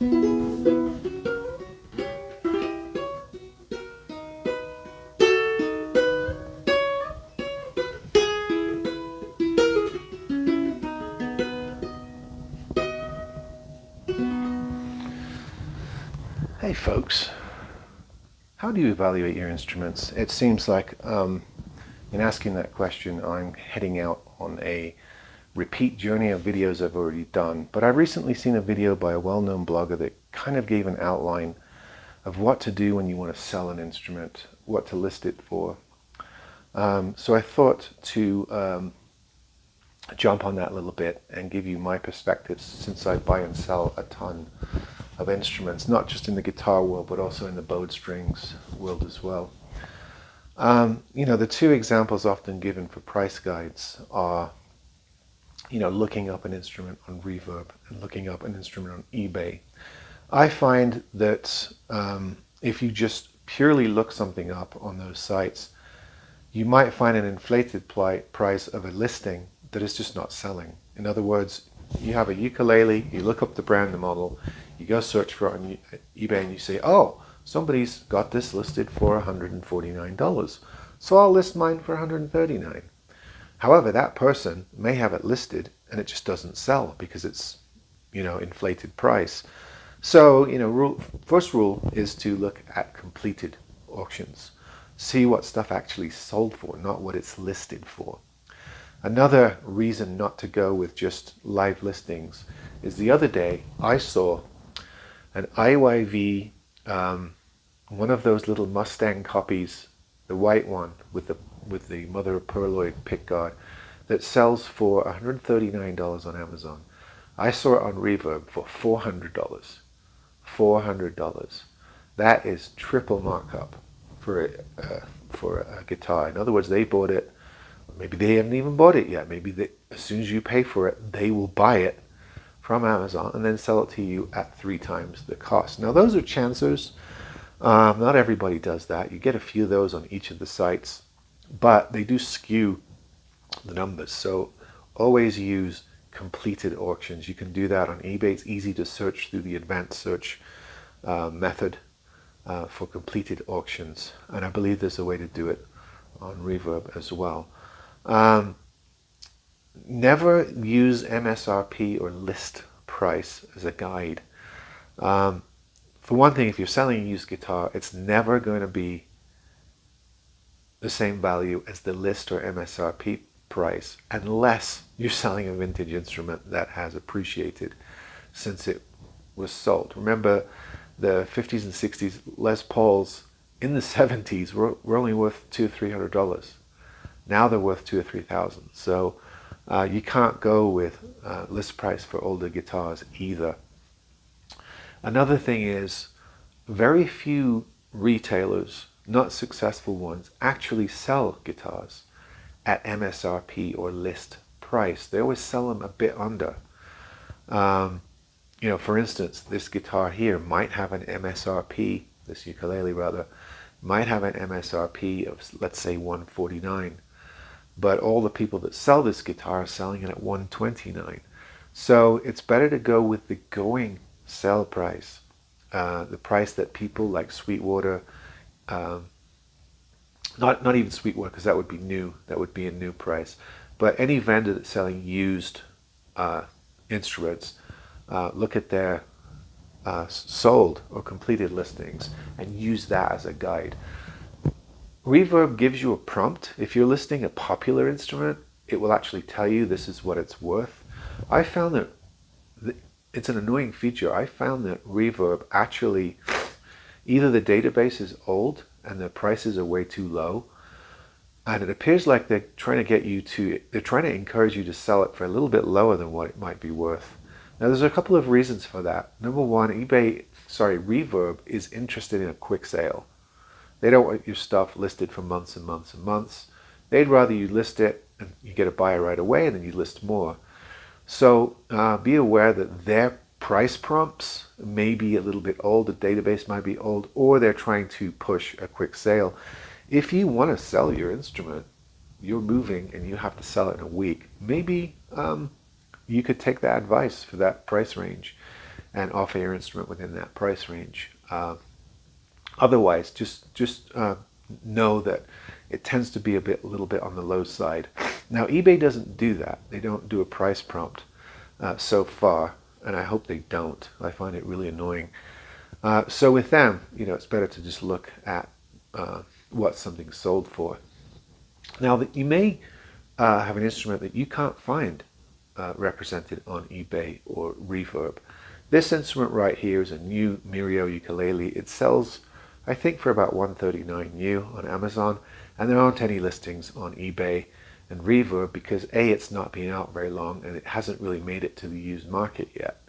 Hey folks, how do you evaluate your instruments? It seems like in asking that question I'm heading out on a repeat journey of videos I've already done, but I've recently seen a video by a well-known blogger that kind of gave an outline of what to do when you want to sell an instrument, what to list it for. So I thought to jump on that a little bit and give you my perspectives, since I buy and sell a ton of instruments, not just in the guitar world, but also in the bowed strings world as well. The two examples often given for price guides are, looking up an instrument on Reverb and looking up an instrument on eBay. I find that if you just purely look something up on those sites, you might find an inflated price of a listing that is just not selling. In other words, you have a ukulele, you look up the brand, the model, you go search for it on eBay and you say, oh, somebody's got this listed for $149, so I'll list mine for $139. However, that person may have it listed and it just doesn't sell because it's, inflated price. So, first rule is to look at completed auctions. See what stuff actually sold for, not what it's listed for. Another reason not to go with just live listings is the other day I saw an IYV, one of those little Mustang copies, the white one with the mother of pearloid pickguard, that sells for $139 on Amazon. I saw it on Reverb for $400. $400. That is triple markup for a guitar. In other words, they bought it. Maybe they haven't even bought it yet. Maybe as soon as you pay for it, they will buy it from Amazon and then sell it to you at 3 times the cost. Now, those are chancers. Not everybody does that. You get a few of those on each of the sites, but they do skew the numbers. So always use completed auctions. You can do that on eBay. It's easy to search through the advanced search method for completed auctions. And I believe there's a way to do it on Reverb as well. Never use MSRP or list price as a guide. For one thing, if you're selling a used guitar, it's never going to be the same value as the list or MSRP price unless you're selling a vintage instrument that has appreciated since it was sold. Remember, the 50s and 60s Les Pauls in the 70s were only worth $200 or $300. Now they're worth $2,000 or $3,000. So you can't go with list price for older guitars either. Another thing is, very few retailers, not successful ones, actually sell guitars at MSRP or list price. They always sell them a bit under. For instance, this guitar here might have an MSRP, this ukulele rather, might have an MSRP of, let's say, $149. But all the people that sell this guitar are selling it at $129. So it's better to go with the going sell price, the price that people like Sweetwater, not even Sweetwater, because that would be new, that would be a new price, but any vendor that's selling used instruments, look at their sold or completed listings and use that as a guide. Reverb gives you a prompt. If you're listing a popular instrument, it will actually tell you this is what it's worth. I found that it's an annoying feature. I found that Reverb actually, either the database is old and the prices are way too low, and it appears like they're trying to encourage you to sell it for a little bit lower than what it might be worth. Now, there's a couple of reasons for that. Number one, Reverb is interested in a quick sale. They don't want your stuff listed for months and months and months. They'd rather you list it and you get a buyer right away and then you list more. So be aware that their price prompts may be a little bit old, the database might be old, or they're trying to push a quick sale. If you want to sell your instrument, you're moving and you have to sell it in a week, maybe you could take that advice for that price range and offer your instrument within that price range. Otherwise, just know that it tends to be a little bit on the low side. Now, eBay doesn't do that. They don't do a price prompt so far, and I hope they don't. I find it really annoying. So with them, it's better to just look at what something's sold for. Now, you may have an instrument that you can't find represented on eBay or Reverb. This instrument right here is a new Mirio ukulele. It sells, I think, for about $139 new on Amazon, and there aren't any listings on eBay and Reverb because A, it's not been out very long and it hasn't really made it to the used market yet.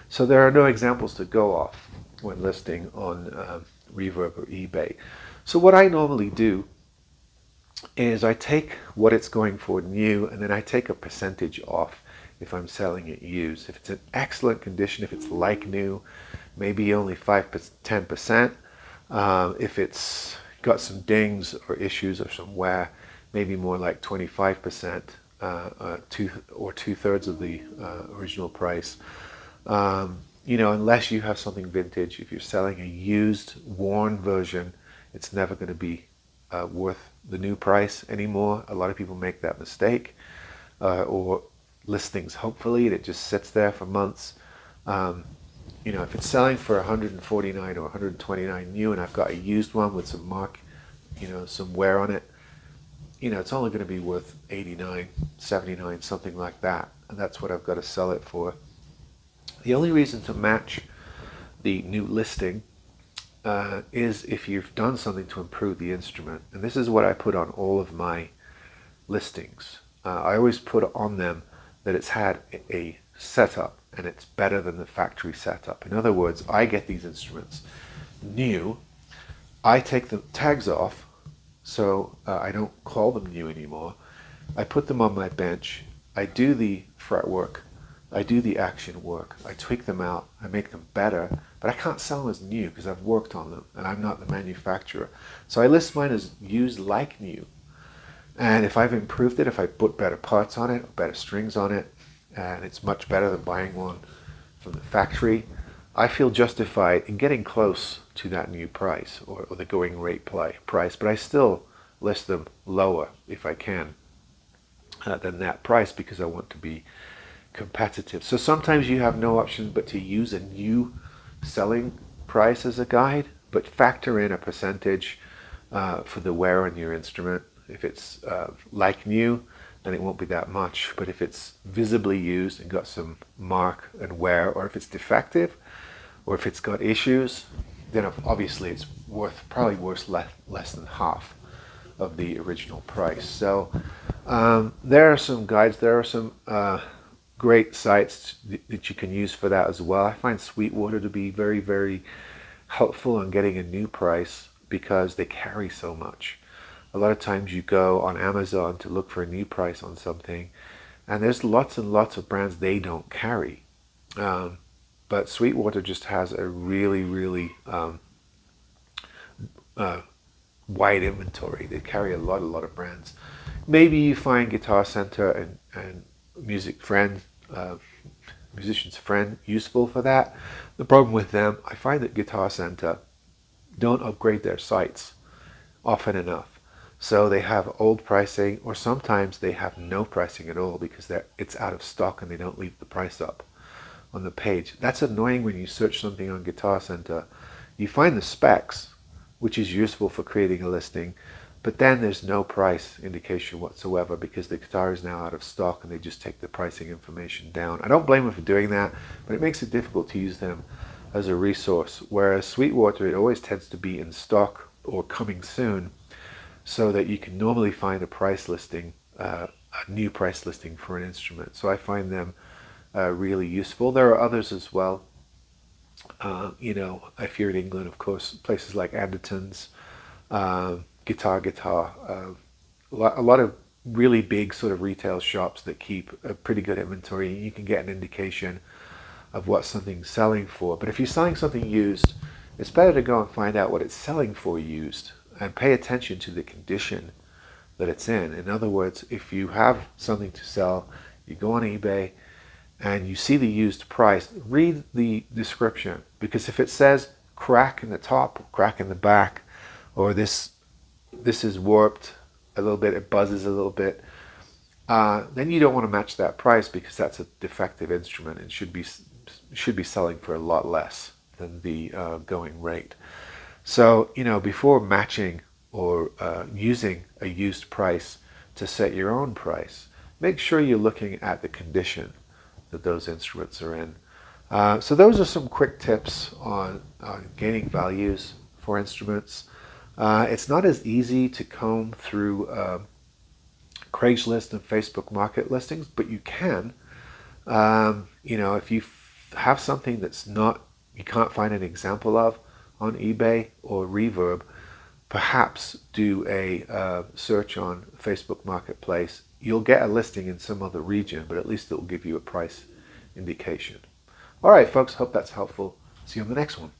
So there are no examples to go off when listing on Reverb or eBay. So what I normally do is I take what it's going for new, and then I take a percentage off if I'm selling it used. If it's in excellent condition, if it's like new, maybe only 5-10%. If it's got some dings or issues or some wear, maybe more like 25%, or 2/3 of the original price. Unless you have something vintage, if you're selling a used, worn version, it's never going to be worth the new price anymore. A lot of people make that mistake, or list things hopefully, and it just sits there for months. If it's selling for 149 or 129 new, and I've got a used one with some some wear on it, it's only going to be worth 89, 79, something like that, and that's what I've got to sell it for. The only reason to match the new listing is if you've done something to improve the instrument. And this is what I put on all of my listings. I always put on them that it's had a setup and it's better than the factory setup. In other words, I get these instruments new, I take the tags off, so I don't call them new anymore. I put them on my bench, I do the fretwork, I do the action work, I tweak them out, I make them better, but I can't sell them as new because I've worked on them and I'm not the manufacturer. So I list mine as used like new. And if I've improved it, if I put better parts on it, or better strings on it, and it's much better than buying one from the factory, I feel justified in getting close to that new price or the going rate price, but I still list them lower if I can than that price because I want to be competitive. So sometimes you have no option but to use a new selling price as a guide, but factor in a percentage for the wear on your instrument. If it's like new, then it won't be that much, but if it's visibly used and got some mark and wear, or if it's defective, or if it's got issues, then obviously it's probably worth less than half of the original price. So there are some guides, there are some great sites that you can use for that as well. I find Sweetwater to be very, very helpful in getting a new price because they carry so much. A lot of times you go on Amazon to look for a new price on something, and there's lots and lots of brands they don't carry. But Sweetwater just has a really, really wide inventory. They carry a lot of brands. Maybe you find Guitar Center and Musician's Friend useful for that. The problem with them, I find that Guitar Center don't upgrade their sites often enough. So they have old pricing, or sometimes they have no pricing at all because it's out of stock and they don't leave the price up on the page. That's annoying when you search something on Guitar Center. You find the specs, which is useful for creating a listing, but then there's no price indication whatsoever because the guitar is now out of stock and they just take the pricing information down. I don't blame them for doing that, but it makes it difficult to use them as a resource. Whereas Sweetwater, it always tends to be in stock or coming soon, so that you can normally find a price listing, a new price listing for an instrument. So I find them really useful. There are others as well. If you're in England, of course, places like Anderton's, Guitar, a lot of really big sort of retail shops that keep a pretty good inventory. You can get an indication of what something's selling for. But if you're selling something used, it's better to go and find out what it's selling for used and pay attention to the condition that it's in. In other words, if you have something to sell, you go on eBay and you see the used price, read the description, because if it says crack in the top, crack in the back, or this is warped a little bit, it buzzes a little bit, then you don't want to match that price, because that's a defective instrument and should be selling for a lot less than the going rate. So, before matching or using a used price to set your own price, make sure you're looking at the condition that those instruments are in. So those are some quick tips on gaining values for instruments. It's not as easy to comb through Craigslist and Facebook market listings, but you can. If you have something you can't find an example of on eBay or Reverb, perhaps do a search on Facebook Marketplace. You'll get a listing in some other region, but at least it will give you a price indication. All right, folks, hope that's helpful. See you on the next one.